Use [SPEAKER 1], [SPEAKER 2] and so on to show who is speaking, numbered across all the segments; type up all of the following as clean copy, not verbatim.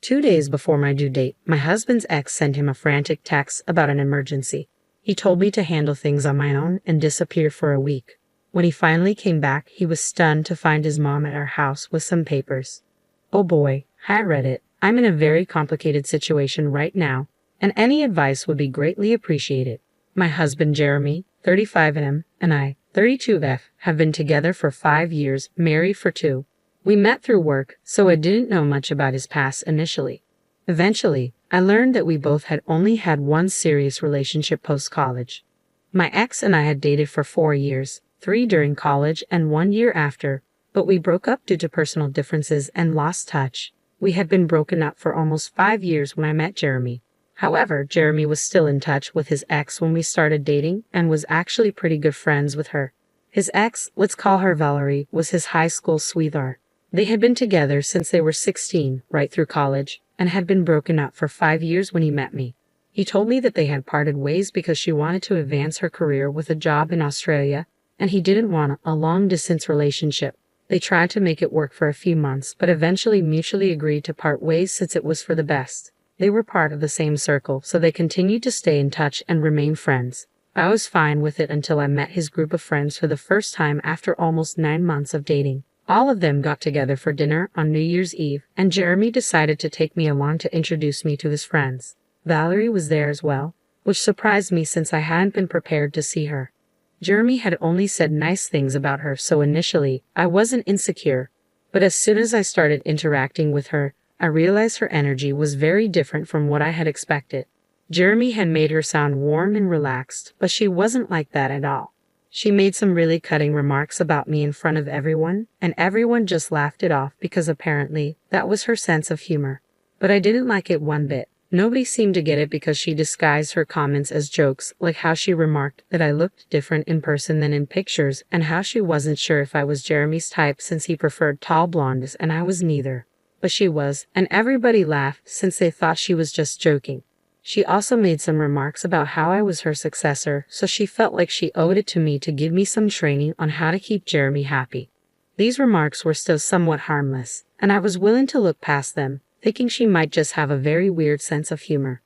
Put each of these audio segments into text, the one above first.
[SPEAKER 1] 2 days before my due date, my husband's ex sent him a frantic text about an emergency. He told me to handle things on my own and disappear for a week. When he finally came back, he was stunned to find his mom at our house with some papers. Oh boy, I read it. I'm in a very complicated situation right now, and any advice would be greatly appreciated. My husband Jeremy, 35M, and I, 32F, have been together for 5 years, married for 2. We met through work, so I didn't know much about his past initially. Eventually, I learned that we both had only had one serious relationship post-college. My ex and I had dated for 4 years, 3 during college and 1 year after, but we broke up due to personal differences and lost touch. We had been broken up for almost 5 years when I met Jeremy. However, Jeremy was still in touch with his ex when we started dating and was actually pretty good friends with her. His ex, let's call her Valerie, was his high school sweetheart. They had been together since they were 16, right through college, and had been broken up for 5 years when he met me. He told me that they had parted ways because she wanted to advance her career with a job in Australia, and he didn't want a long-distance relationship. They tried to make it work for a few months, but eventually mutually agreed to part ways since it was for the best. They were part of the same circle, so they continued to stay in touch and remain friends. I was fine with it until I met his group of friends for the first time after almost 9 months of dating. All of them got together for dinner on New Year's Eve, and Jeremy decided to take me along to introduce me to his friends. Valerie was there as well, which surprised me since I hadn't been prepared to see her. Jeremy had only said nice things about her, so initially, I wasn't insecure. But as soon as I started interacting with her, I realized her energy was very different from what I had expected. Jeremy had made her sound warm and relaxed, but she wasn't like that at all. She made some really cutting remarks about me in front of everyone, and everyone just laughed it off because apparently that was her sense of humor. But I didn't like it one bit. Nobody seemed to get it because she disguised her comments as jokes, like how she remarked that I looked different in person than in pictures, and how she wasn't sure if I was Jeremy's type since he preferred tall blondes and I was neither. But she was, and everybody laughed since they thought she was just joking. She also made some remarks about how I was her successor, so she felt like she owed it to me to give me some training on how to keep Jeremy happy. These remarks were still somewhat harmless, and I was willing to look past them, thinking she might just have a very weird sense of humor.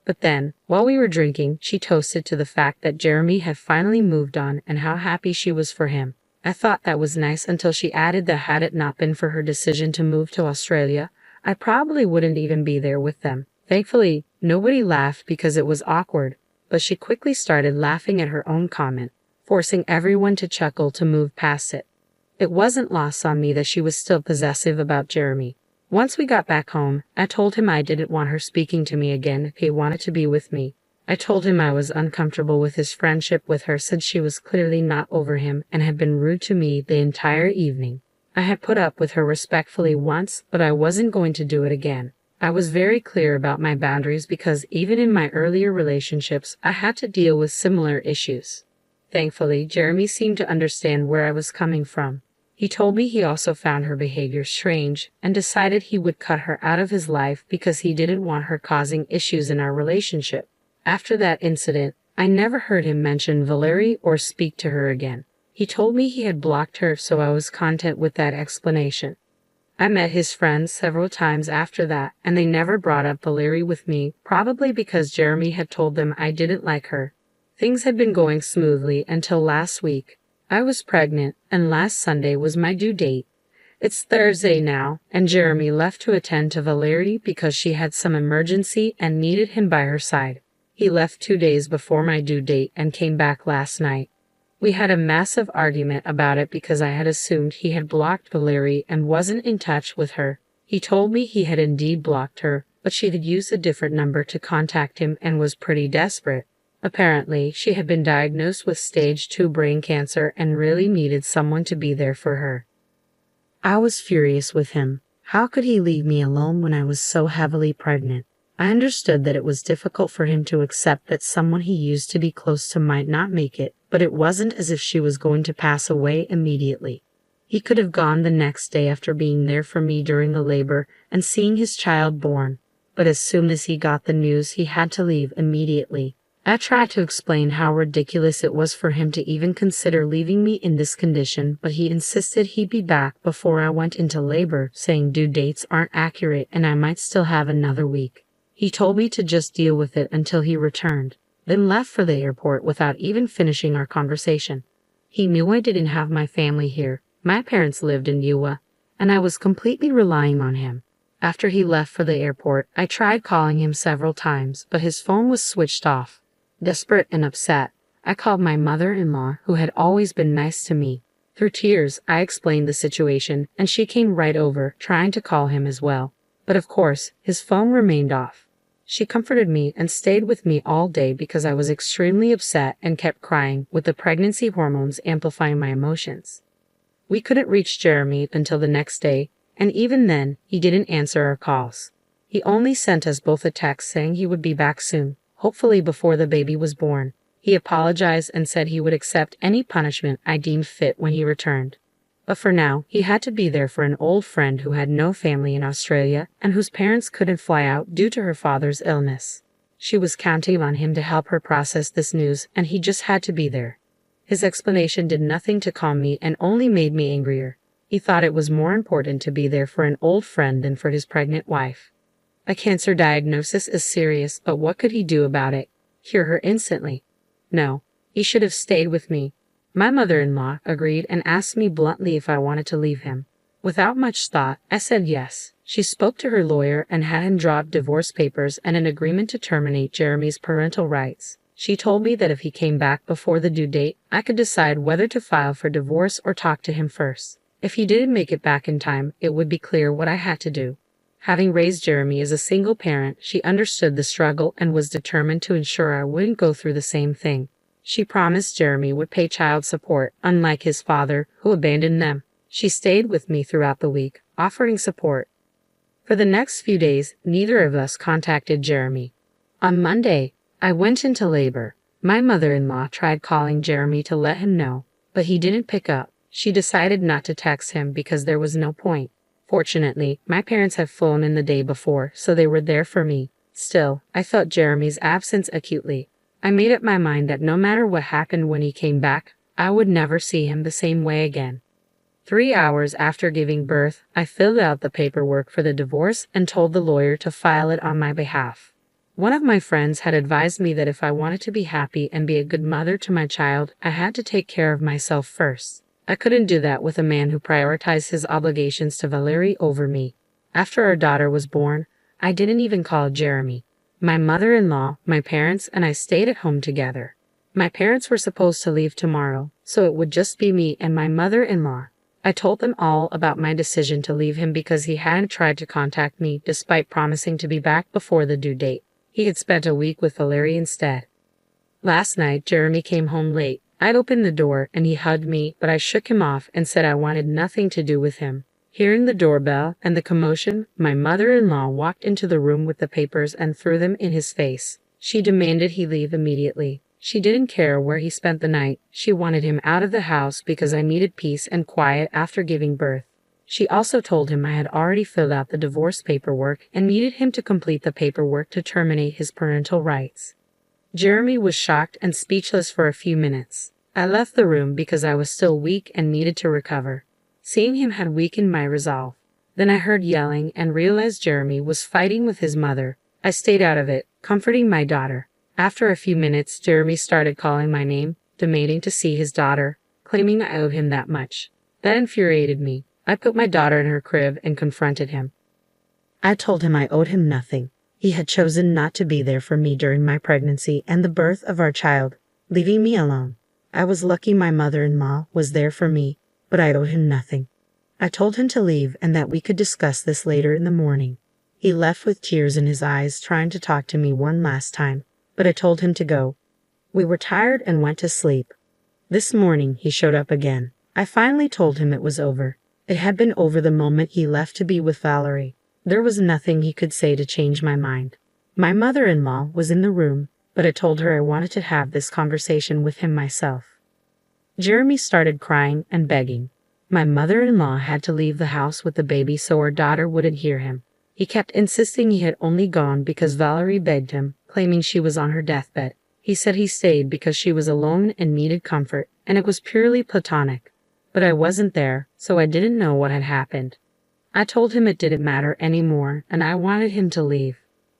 [SPEAKER 1] But then, while we were drinking, she toasted to the fact that Jeremy had finally moved on and how happy she was for him. I thought that was nice until she added that had it not been for her decision to move to Australia, I probably wouldn't even be there with them. Thankfully, nobody laughed because it was awkward, but she quickly started laughing at her own comment, forcing everyone to chuckle to move past it. It wasn't lost on me that she was still possessive about Jeremy. Once we got back home, I told him I didn't want her speaking to me again if he wanted to be with me. I told him I was uncomfortable with his friendship with her since she was clearly not over him and had been rude to me the entire evening. I had put up with her respectfully once, but I wasn't going to do it again. I was very clear about my boundaries because even in my earlier relationships, I had to deal with similar issues. Thankfully, Jeremy seemed to understand where I was coming from. He told me he also found her behavior strange and decided he would cut her out of his life because he didn't want her causing issues in our relationship. After that incident, I never heard him mention Valerie or speak to her again. He told me he had blocked her, so I was content with that explanation. I met his friends several times after that, and they never brought up Valerie with me, probably because Jeremy had told them I didn't like her. Things had been going smoothly until last week. I was pregnant, and last Sunday was my due date. It's Thursday now, and Jeremy left to attend to Valerie because she had some emergency and needed him by her side. He left 2 days before my due date and came back last night. We had a massive argument about it because I had assumed he had blocked Valerie and wasn't in touch with her. He told me he had indeed blocked her, but she had used a different number to contact him and was pretty desperate. Apparently, she had been diagnosed with stage 2 brain cancer and really needed someone to be there for her. I was furious with him. How could he leave me alone when I was so heavily pregnant? I understood that it was difficult for him to accept that someone he used to be close to might not make it, but it wasn't as if she was going to pass away immediately. He could have gone the next day after being there for me during the labor and seeing his child born, but as soon as he got the news, he had to leave immediately. I tried to explain how ridiculous it was for him to even consider leaving me in this condition, but he insisted he'd be back before I went into labor, saying due dates aren't accurate and I might still have another week. He told me to just deal with it until he returned, then left for the airport without even finishing our conversation. He knew I didn't have my family here. My parents lived in Iowa, and I was completely relying on him. After he left for the airport, I tried calling him several times, but his phone was switched off. Desperate and upset, I called my mother-in-law, who had always been nice to me. Through tears, I explained the situation, and she came right over, trying to call him as well. But of course, his phone remained off. She comforted me and stayed with me all day because I was extremely upset and kept crying, with the pregnancy hormones amplifying my emotions. We couldn't reach Jeremy until the next day, and even then, he didn't answer our calls. He only sent us both a text saying he would be back soon, hopefully before the baby was born. He apologized and said he would accept any punishment I deemed fit when he returned. But for now, he had to be there for an old friend who had no family in Australia and whose parents couldn't fly out due to her father's illness. She was counting on him to help her process this news, and he just had to be there. His explanation did nothing to calm me and only made me angrier. He thought it was more important to be there for an old friend than for his pregnant wife. A cancer diagnosis is serious, but what could he do about it? Cure her instantly? No, he should have stayed with me. My mother-in-law agreed and asked me bluntly if I wanted to leave him. Without much thought, I said yes. She spoke to her lawyer and had him draw up divorce papers and an agreement to terminate Jeremy's parental rights. She told me that if he came back before the due date, I could decide whether to file for divorce or talk to him first. If he didn't make it back in time, it would be clear what I had to do. Having raised Jeremy as a single parent, she understood the struggle and was determined to ensure I wouldn't go through the same thing. She promised Jeremy would pay child support, unlike his father, who abandoned them. She stayed with me throughout the week, offering support. For the next few days, neither of us contacted Jeremy. On Monday, I went into labor. My mother-in-law tried calling Jeremy to let him know, but he didn't pick up. She decided not to text him because there was no point. Fortunately, my parents had flown in the day before, so they were there for me. Still, I felt Jeremy's absence acutely. I made up my mind that no matter what happened when he came back, I would never see him the same way again. 3 hours after giving birth, I filled out the paperwork for the divorce and told the lawyer to file it on my behalf. One of my friends had advised me that if I wanted to be happy and be a good mother to my child, I had to take care of myself first. I couldn't do that with a man who prioritized his obligations to Valerie over me. After our daughter was born, I didn't even call Jeremy. My mother-in-law, my parents, and I stayed at home together. My parents were supposed to leave tomorrow, so it would just be me and my mother-in-law. I told them all about my decision to leave him because he hadn't tried to contact me despite promising to be back before the due date. He had spent a week with Valerie instead. Last night, Jeremy came home late. I opened the door and he hugged me, but I shook him off and said I wanted nothing to do with him. Hearing the doorbell and the commotion, my mother-in-law walked into the room with the papers and threw them in his face. She demanded he leave immediately. She didn't care where he spent the night. She wanted him out of the house because I needed peace and quiet after giving birth. She also told him I had already filled out the divorce paperwork and needed him to complete the paperwork to terminate his parental rights. Jeremy was shocked and speechless for a few minutes. I left the room because I was still weak and needed to recover. Seeing him had weakened my resolve. Then I heard yelling and realized Jeremy was fighting with his mother. I stayed out of it, comforting my daughter. After a few minutes, Jeremy started calling my name, demanding to see his daughter, claiming I owed him that much. That infuriated me. I put my daughter in her crib and confronted him. I told him I owed him nothing. He had chosen not to be there for me during my pregnancy and the birth of our child, leaving me alone. I was lucky my mother-in-law was there for me, but I owed him nothing. I told him to leave and that we could discuss this later in the morning. He left with tears in his eyes, trying to talk to me one last time, but I told him to go. We were tired and went to sleep. This morning he showed up again. I finally told him it was over. It had been over the moment he left to be with Valerie. There was nothing he could say to change my mind. My mother-in-law was in the room, but I told her I wanted to have this conversation with him myself. Jeremy started crying and begging. My mother-in-law had to leave the house with the baby so our daughter wouldn't hear him. He kept insisting he had only gone because Valerie begged him, claiming she was on her deathbed. He said he stayed because she was alone and needed comfort, and it was purely platonic. But I wasn't there, so I didn't know what had happened. I told him it didn't matter anymore, and I wanted him to leave.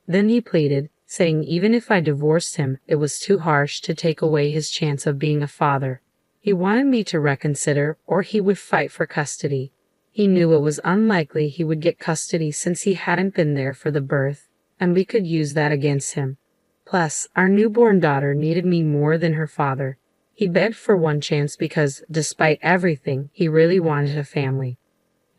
[SPEAKER 1] Then he pleaded, saying even if I divorced him, it was too harsh to take away his chance of being a father. He wanted me to reconsider, or he would fight for custody. He knew it was unlikely he would get custody since he hadn't been there for the birth, and we could use that against him. Plus, our newborn daughter needed me more than her father. He begged for one chance because, despite everything, he really wanted a family.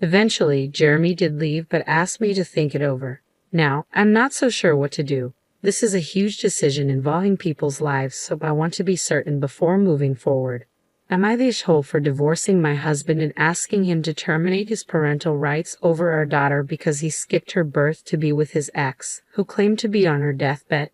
[SPEAKER 1] Eventually, Jeremy did leave but asked me to think it over. Now, I'm not so sure what to do. This is a huge decision involving people's lives, so I want to be certain before moving forward. Am I the asshole for divorcing my husband and asking him to terminate his parental rights over our daughter because he skipped her birth to be with his ex, who claimed to be on her deathbed?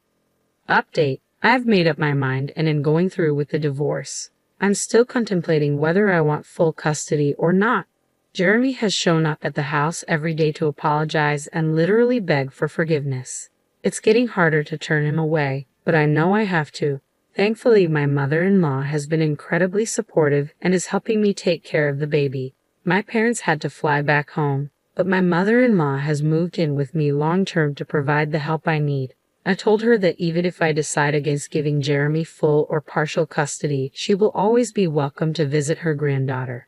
[SPEAKER 1] Update: I've made up my mind and am going through with the divorce. I'm still contemplating whether I want full custody or not. Jeremy has shown up at the house every day to apologize and literally beg for forgiveness. It's getting harder to turn him away, but I know I have to. Thankfully, my mother-in-law has been incredibly supportive and is helping me take care of the baby. My parents had to fly back home, but my mother-in-law has moved in with me long-term to provide the help I need. I told her that even if I decide against giving Jeremy full or partial custody, she will always be welcome to visit her granddaughter.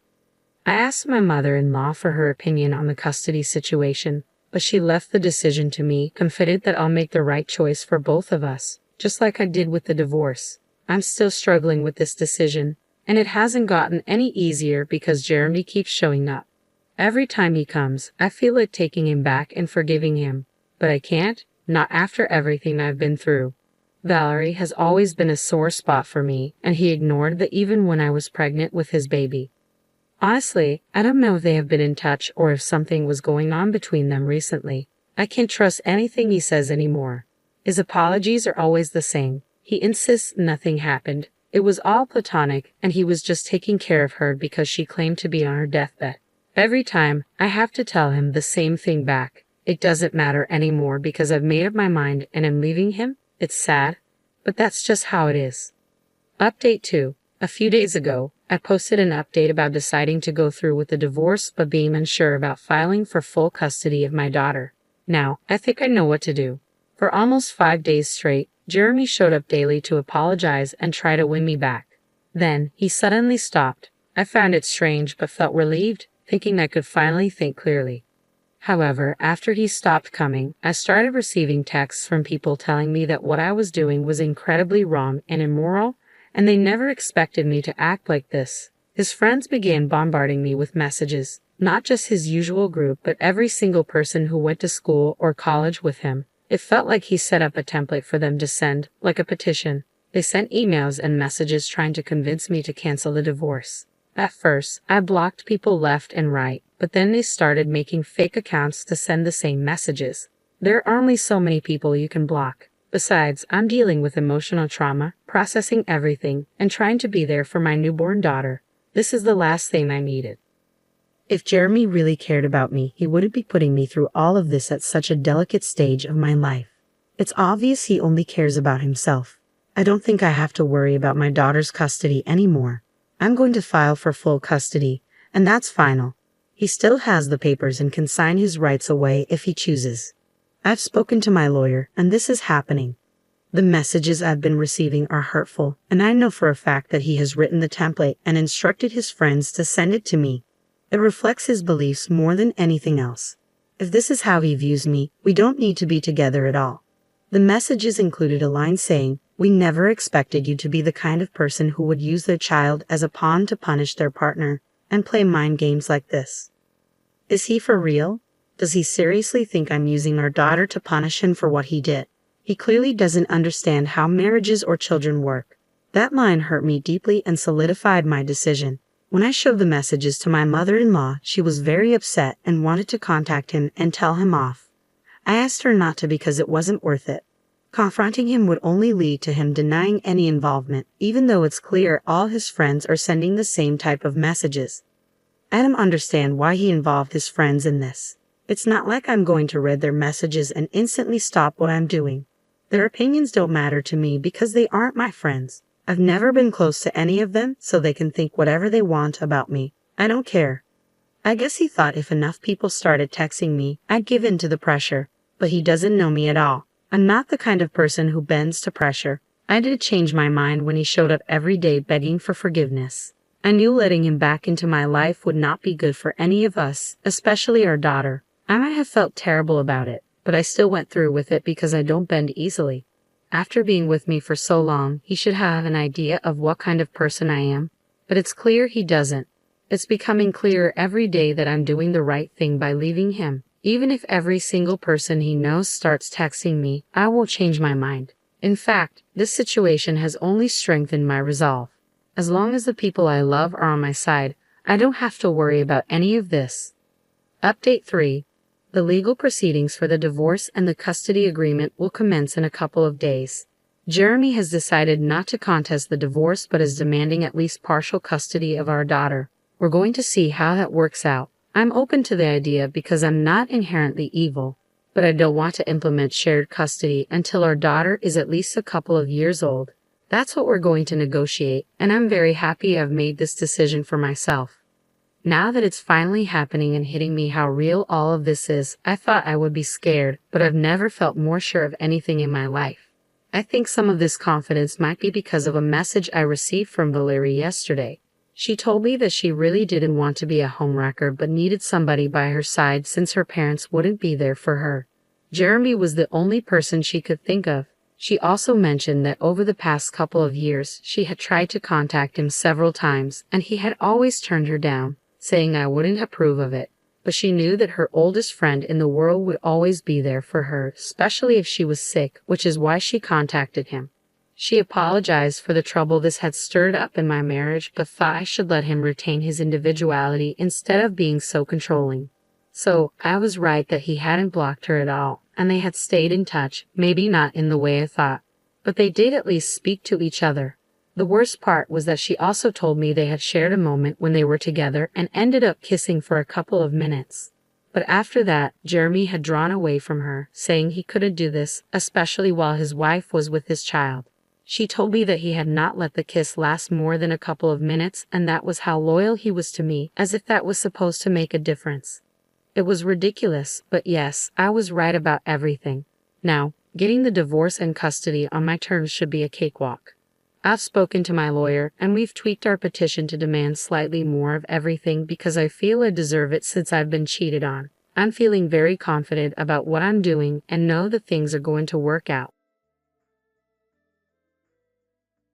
[SPEAKER 1] I asked my mother-in-law for her opinion on the custody situation, but she left the decision to me, confident that I'll make the right choice for both of us, just like I did with the divorce. I'm still struggling with this decision, and it hasn't gotten any easier because Jeremy keeps showing up. Every time he comes, I feel like taking him back and forgiving him, but I can't, not after everything I've been through. Valerie has always been a sore spot for me, and he ignored that even when I was pregnant with his baby. Honestly, I don't know if they have been in touch or if something was going on between them recently. I can't trust anything he says anymore. His apologies are always the same. He insists nothing happened. It was all platonic, and he was just taking care of her because she claimed to be on her deathbed. Every time, I have to tell him the same thing back. It doesn't matter anymore because I've made up my mind and am leaving him. It's sad, but that's just how it is. Update 2. A few days ago, I posted an update about deciding to go through with the divorce but being unsure about filing for full custody of my daughter. Now, I think I know what to do. For almost 5 days straight, Jeremy showed up daily to apologize and try to win me back. Then, he suddenly stopped. I found it strange but felt relieved, thinking I could finally think clearly. However, after he stopped coming, I started receiving texts from people telling me that what I was doing was incredibly wrong and immoral, and they never expected me to act like this. His friends began bombarding me with messages, not just his usual group but every single person who went to school or college with him. It felt like he set up a template for them to send, like a petition. They sent emails and messages trying to convince me to cancel the divorce. At first, I blocked people left and right, but then they started making fake accounts to send the same messages. There are only so many people you can block. Besides, I'm dealing with emotional trauma, processing everything, and trying to be there for my newborn daughter. This is the last thing I needed. If Jeremy really cared about me, he wouldn't be putting me through all of this at such a delicate stage of my life. It's obvious he only cares about himself. I don't think I have to worry about my daughter's custody anymore. I'm going to file for full custody, and that's final. He still has the papers and can sign his rights away if he chooses. I've spoken to my lawyer, and this is happening. The messages I've been receiving are hurtful, and I know for a fact that he has written the template and instructed his friends to send it to me. It reflects his beliefs more than anything else. If this is how he views me, we don't need to be together at all. The messages included a line saying, "We never expected you to be the kind of person who would use their child as a pawn to punish their partner and play mind games like this." Is he for real? Does he seriously think I'm using our daughter to punish him for what he did? He clearly doesn't understand how marriages or children work. That line hurt me deeply and solidified my decision. When I showed the messages to my mother-in-law, she was very upset and wanted to contact him and tell him off. I asked her not to because it wasn't worth it. Confronting him would only lead to him denying any involvement, even though it's clear all his friends are sending the same type of messages. I don't understand why he involved his friends in this. It's not like I'm going to read their messages and instantly stop what I'm doing. Their opinions don't matter to me because they aren't my friends. I've never been close to any of them, so they can think whatever they want about me. I don't care. I guess he thought if enough people started texting me, I'd give in to the pressure. But he doesn't know me at all. I'm not the kind of person who bends to pressure. I did change my mind when he showed up every day begging for forgiveness. I knew letting him back into my life would not be good for any of us, especially our daughter. I might have felt terrible about it, but I still went through with it because I don't bend easily. After being with me for so long, he should have an idea of what kind of person I am. But it's clear he doesn't. It's becoming clearer every day that I'm doing the right thing by leaving him. Even if every single person he knows starts texting me, I won't change my mind. In fact, this situation has only strengthened my resolve. As long as the people I love are on my side, I don't have to worry about any of this. Update 3. The legal proceedings for the divorce and the custody agreement will commence in a couple of days. Jeremy has decided not to contest the divorce but is demanding at least partial custody of our daughter. We're going to see how that works out. I'm open to the idea because I'm not inherently evil, but I don't want to implement shared custody until our daughter is at least a couple of years old. That's what we're going to negotiate, and I'm very happy I've made this decision for myself. Now that it's finally happening and hitting me how real all of this is, I thought I would be scared, but I've never felt more sure of anything in my life. I think some of this confidence might be because of a message I received from Valerie yesterday. She told me that she really didn't want to be a homewrecker but needed somebody by her side since her parents wouldn't be there for her. Jeremy was the only person she could think of. She also mentioned that over the past couple of years she had tried to contact him several times and he had always turned her down, saying I wouldn't approve of it. But she knew that her oldest friend in the world would always be there for her, especially if she was sick, which is why she contacted him. She apologized for the trouble this had stirred up in my marriage, but thought I should let him retain his individuality instead of being so controlling. So, I was right that he hadn't blocked her at all, and they had stayed in touch, maybe not in the way I thought. But they did at least speak to each other. The worst part was that she also told me they had shared a moment when they were together and ended up kissing for a couple of minutes. But after that, Jeremy had drawn away from her, saying he couldn't do this, especially while his wife was with his child. She told me that he had not let the kiss last more than a couple of minutes, and that was how loyal he was to me, as if that was supposed to make a difference. It was ridiculous, but yes, I was right about everything. Now, getting the divorce and custody on my terms should be a cakewalk. I've spoken to my lawyer, and we've tweaked our petition to demand slightly more of everything because I feel I deserve it since I've been cheated on. I'm feeling very confident about what I'm doing and know that things are going to work out.